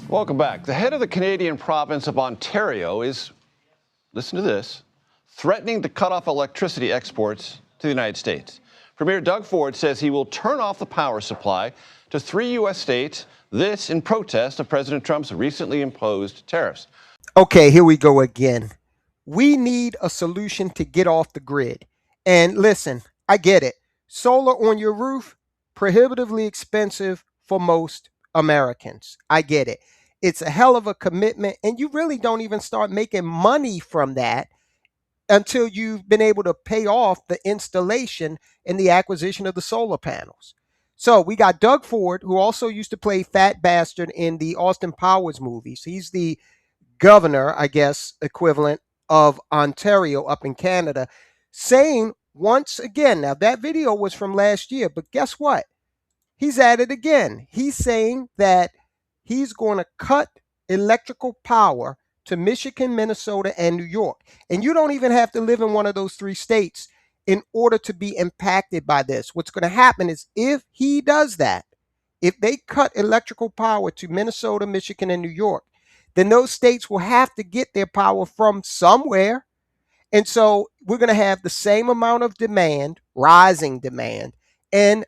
Welcome back. The head of the Canadian province of Ontario is, listen to this, threatening to cut off electricity exports to the United States. Premier Doug Ford says he will turn off the power supply to 3 U.S. states, this in protest of President Trump's recently imposed tariffs. Okay, here we go again. We need a solution to get off the grid. And listen, I get it. Solar on your roof, prohibitively expensive for most Americans. I get it. It's a hell of a commitment, and you really don't even start making money from that until you've been able to pay off the installation and the acquisition of the solar panels. So we got Doug Ford, who also used to play Fat Bastard in the Austin Powers movies. He's the governor, I guess, equivalent of Ontario up in Canada, saying once again, now that video was from last year, but guess what? He's at it again. He's saying that he's going to cut electrical power to Michigan, Minnesota, and New York. And you don't even have to live in one of those 3 states in order to be impacted by this. What's going to happen is if he does that, if they cut electrical power to Minnesota, Michigan, and New York, then those states will have to get their power from somewhere. And so we're going to have the same amount of demand, rising demand, and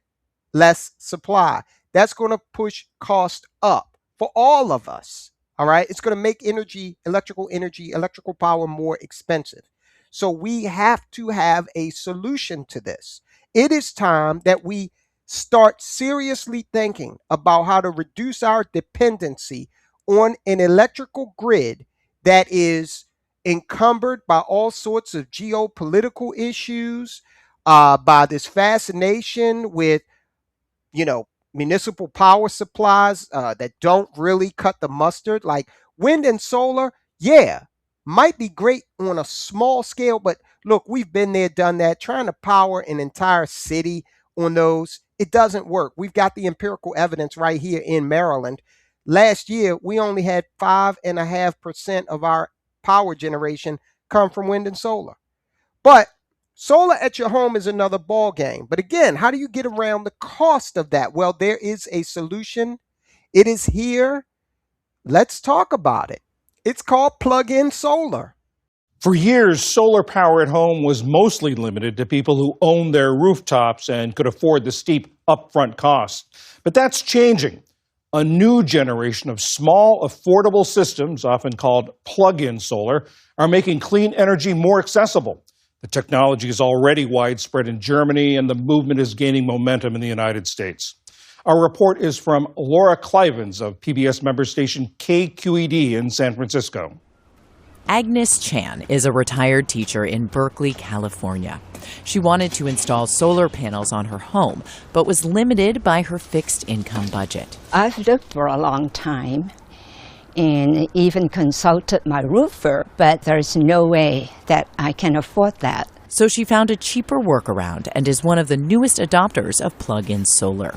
less supply. That's going to push cost up for all of us. All right. It's going to make electrical power more expensive. So we have to have a solution to this. It is time that we start seriously thinking about how to reduce our dependency on an electrical grid that is encumbered by all sorts of geopolitical issues, by this fascination with, municipal power supplies that don't really cut the mustard. Like wind and solar, yeah, might be great on a small scale, but look, we've been there, done that. Trying to power an entire city on those, it doesn't work. We've got the empirical evidence right here in Maryland. Last year, we only had 5.5% of our power generation come from wind and solar. But solar at your home is another ball game. But again, how do you get around the cost of that? Well, there is a solution. It is here. Let's talk about it. It's called plug-in solar. For years, solar power at home was mostly limited to people who owned their rooftops and could afford the steep upfront costs. But that's changing. A new generation of small, affordable systems, often called plug-in solar, are making clean energy more accessible. The technology is already widespread in Germany, and the movement is gaining momentum in the United States. Our report is from Laura Clivens of PBS member station KQED in San Francisco. Agnes Chan is a retired teacher in Berkeley, California. She wanted to install solar panels on her home, but was limited by her fixed income budget. I've looked for a long time and even consulted my roofer, but there's no way that I can afford that. So she found a cheaper workaround and is one of the newest adopters of plug-in solar.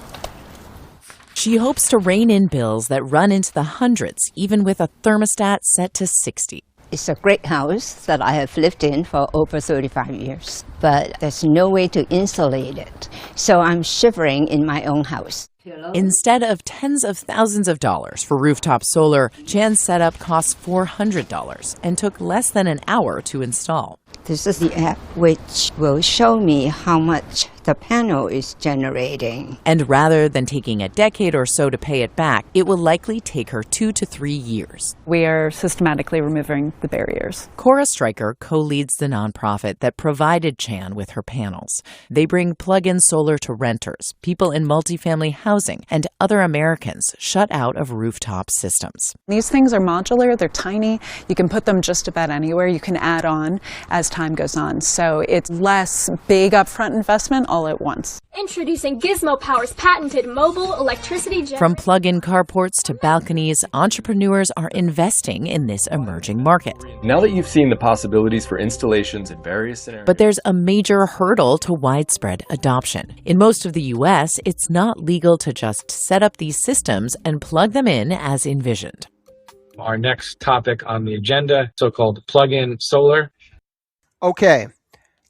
She hopes to rein in bills that run into the hundreds, even with a thermostat set to 60. It's a great house that I have lived in for over 35 years, but there's no way to insulate it. So I'm shivering in my own house. Instead of tens of thousands of dollars for rooftop solar, Chan's setup costs $400 and took less than an hour to install. This is the app which will show me how much the panel is generating. And rather than taking a decade or so to pay it back, it will likely take her 2 to 3 years. We are systematically removing the barriers. Cora Stryker co-leads the nonprofit that provided Chan with her panels. They bring plug-in solar to renters, people in multifamily housing, and other Americans shut out of rooftop systems. These things are modular, they're tiny. You can put them just about anywhere. You can add on as time goes on. So it's less big upfront investment all at once. Introducing Gizmo Power's patented mobile electricity generator. From plug-in carports to balconies, entrepreneurs are investing in this emerging market. Now that you've seen the possibilities for installations in various scenarios. But there's a major hurdle to widespread adoption. In most of the U.S., it's not legal to just set up these systems and plug them in as envisioned. Our next topic on the agenda, so-called plug-in solar. Okay,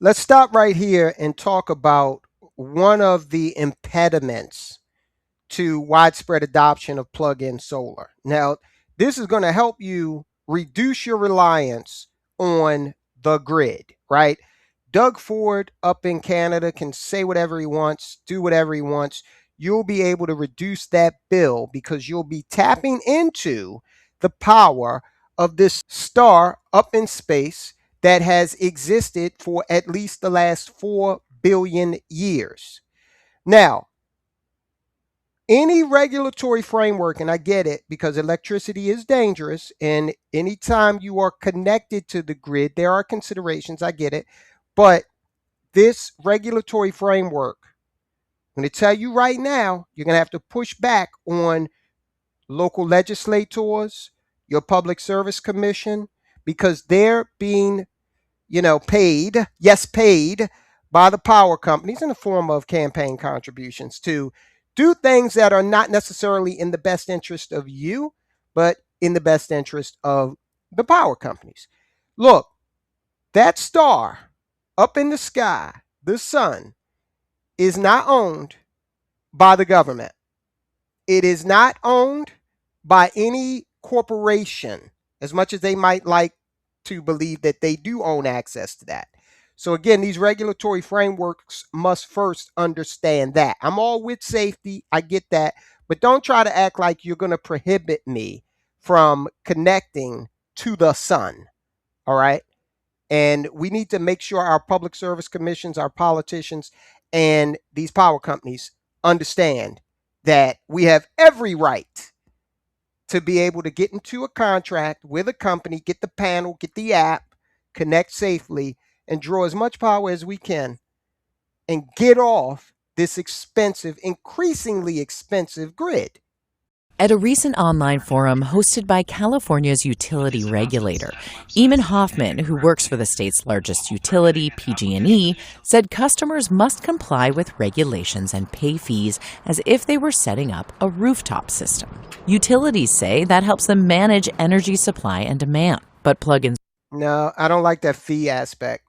let's stop right here and talk about one of the impediments to widespread adoption of plug-in solar. Now, This is going to help you reduce your reliance on the grid, right? Doug Ford up in Canada can say whatever he wants, do whatever he wants. You'll be able to reduce that bill because you'll be tapping into the power of this star up in space that has existed for at least the last 4 billion years. Now, any regulatory framework, and I get it because electricity is dangerous, and anytime you are connected to the grid, there are considerations, I get it, but this regulatory framework, I'm going to tell you right now, you're going to have to push back on local legislators, your public service commission, because they're being, paid by the power companies in the form of campaign contributions to do things that are not necessarily in the best interest of you, but in the best interest of the power companies. Look, that star up in the sky, the sun, is not owned by the government. It is not owned by any corporation, as much as they might like to believe that they do own access to that. So again, these regulatory frameworks must first understand that. I'm all with safety. I get that. But don't try to act like you're going to prohibit me from connecting to the sun. All right. And we need to make sure our public service commissions, our politicians, and these power companies understand that we have every right to be able to get into a contract with a company, get the panel, get the app, connect safely, and draw as much power as we can and get off this expensive, increasingly expensive grid. At a recent online forum hosted by California's utility regulator, Eamon Hoffman, who works for the state's largest utility, PG&E, said customers must comply with regulations and pay fees as if they were setting up a rooftop system. Utilities say that helps them manage energy supply and demand, but plug-ins... No, I don't like that fee aspect.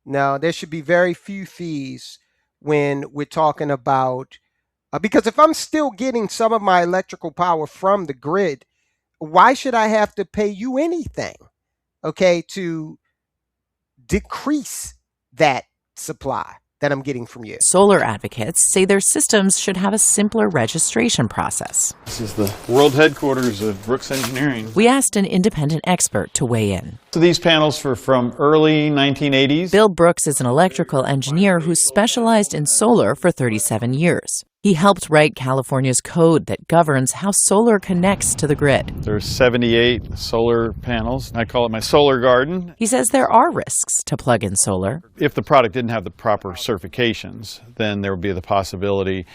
No, there should be very few fees when we're talking about... because if I'm still getting some of my electrical power from the grid, why should I have to pay you anything, okay, to decrease that supply that I'm getting from you? Solar advocates say their systems should have a simpler registration process. This is the world headquarters of Brooks Engineering. We asked an independent expert to weigh in. So these panels are from early 1980s. Bill Brooks is an electrical engineer who's specialized in solar for 37 years. He helped write California's code that governs how solar connects to the grid. There's 78 solar panels. I call it my solar garden. He says there are risks to plug-in solar. If the product didn't have the proper certifications, then there would be the possibility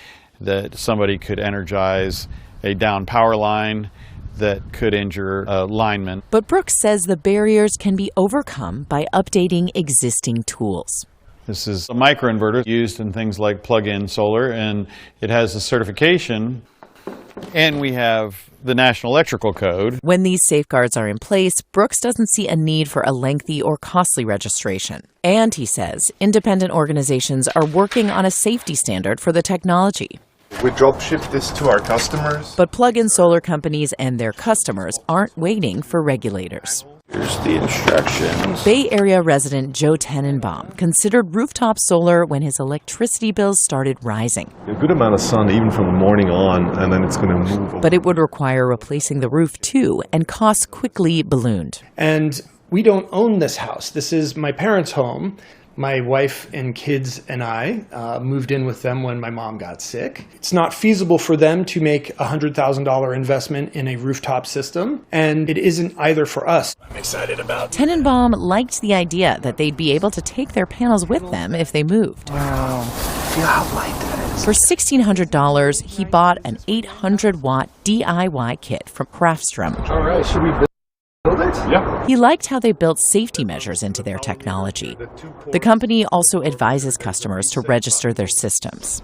that somebody could energize a down power line that could injure a lineman. But Brooks says the barriers can be overcome by updating existing tools. This is a microinverter used in things like plug-in solar, and it has a certification, and we have the National Electrical Code. When these safeguards are in place, Brooks doesn't see a need for a lengthy or costly registration. And he says independent organizations are working on a safety standard for the technology. We drop ship this to our customers. But plug-in solar companies and their customers aren't waiting for regulators. Here's the instructions. Bay Area resident Joe Tenenbaum considered rooftop solar when his electricity bills started rising. A good amount of sun, even from the morning on, and then it's going to move. But it would require replacing the roof too, and costs quickly ballooned. And we don't own this house. This is my parents' home. My wife and kids and I moved in with them when my mom got sick. It's not feasible for them to make a $100,000 investment in a rooftop system, and it isn't either for us. I'm excited about it. Tenenbaum liked the idea that they'd be able to take their panels with them if they moved. Wow, feel how light that is. For $1,600, he bought an 800-watt DIY kit from Craftsdrum. All right, should we build it? Yeah. He liked how they built safety measures into their technology. The company also advises customers to register their systems.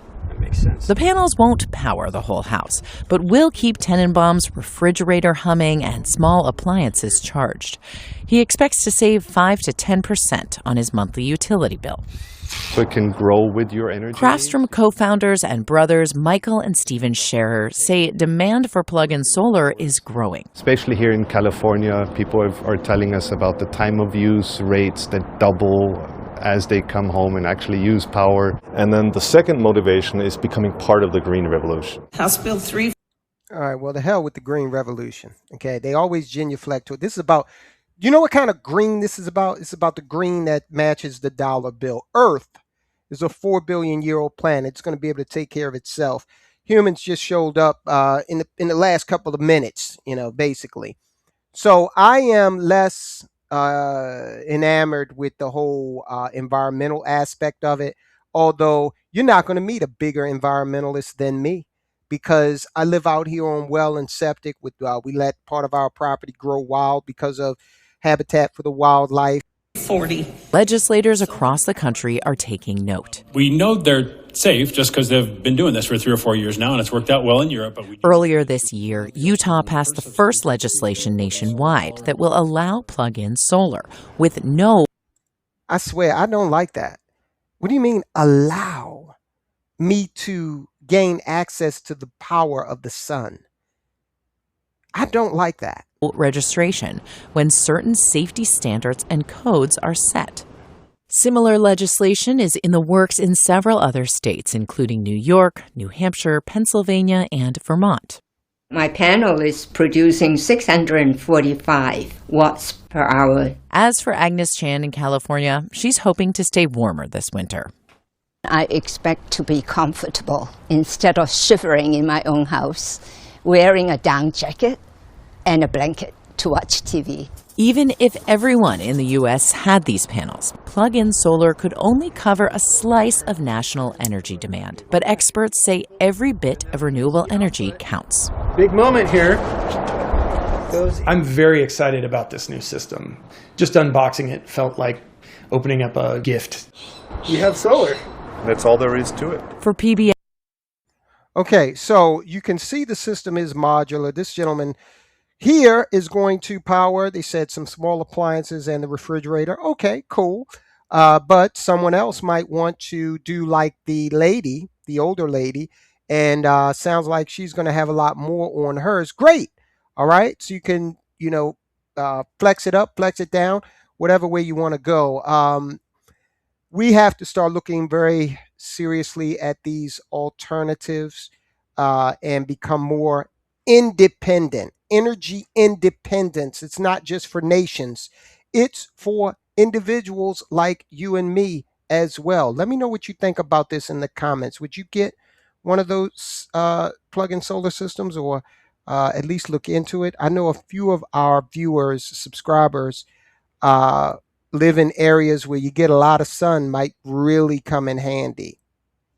makes sense. The panels won't power the whole house, but will keep Tenenbaum's refrigerator humming and small appliances charged. He expects to save 5 to 10% on his monthly utility bill. So it can grow with your energy. Crafstrom co-founders and brothers Michael and Steven Scherer say demand for plug-in solar is growing. Especially here in California, people are telling us about the time of use rates that double as they come home and actually use power. And then the second motivation is becoming part of the green revolution. House Bill 3. All right, well, the hell with the green revolution. Okay, they always genuflect to it. This is about, you know what kind of green this is about? It's about the green that matches the dollar bill. Earth is a 4 billion year old planet. It's going to be able to take care of itself. Humans just showed up in the last couple of minutes, basically. So I am less enamored with the whole environmental aspect of it, although you're not going to meet a bigger environmentalist than me, because I live out here on well and septic. We let part of our property grow wild because of Habitat for the Wildlife. 40. Legislators across the country are taking note. We know they're safe just because they've been doing this for 3 or 4 years now, and it's worked out well in Europe. But Earlier this year, Utah passed the first legislation nationwide that will allow plug-in solar with no... I swear, I don't like that. What do you mean allow me to gain access to the power of the sun? I don't like that. Registration when certain safety standards and codes are set. Similar legislation is in the works in several other states, including New York, New Hampshire, Pennsylvania, and Vermont. My panel is producing 645 watts per hour. As for Agnes Chan in California, she's hoping to stay warmer this winter. I expect to be comfortable instead of shivering in my own house, wearing a down jacket and a blanket to watch TV. Even if everyone in the U.S. had these panels, plug-in solar could only cover a slice of national energy demand. But experts say every bit of renewable energy counts. Big moment here. I'm very excited about this new system. Just unboxing it felt like opening up a gift. We have solar. That's all there is to it. For PBS. Okay, so you can see the system is modular. This gentleman here is going to power, they said, some small appliances and the refrigerator. Okay, cool. But someone else might want to do like the lady, the older lady, and sounds like she's going to have a lot more on hers. Great. All right. So you can, flex it up, flex it down, whatever way you want to go. We have to start looking very seriously at these alternatives and become more independent. Energy independence. It's not just for nations. It's for individuals like you and me as well. Let me know what you think about this in the comments. Would you get one of those plug-in solar systems, or at least look into it? I know a few of our viewers, subscribers, live in areas where you get a lot of sun, might really come in handy.